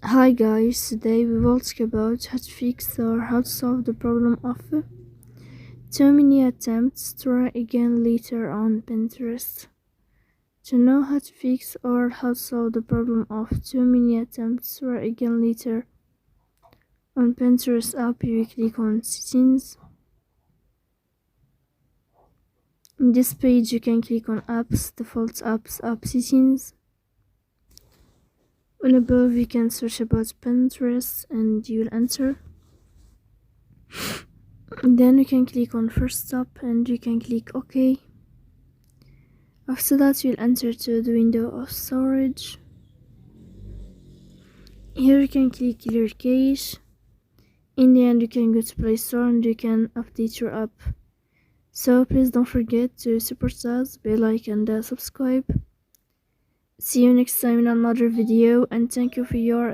Hi guys, today we will talk about how to fix or how to solve the problem of too many attempts. Try again later on Pinterest. To know how to fix or how to solve the problem of too many attempts, try again later on Pinterest app. You click on settings. In this page you can click on apps, default apps, app settings. On above you can search about Pinterest and you'll enter. Then you can click on first stop and you can click OK. After that you'll enter to the window of storage. Here you can click clear cache. In the end you can go to Play Store and you can update your app. So please don't forget to support us, bell icon and subscribe. See you next time in another video and thank you for your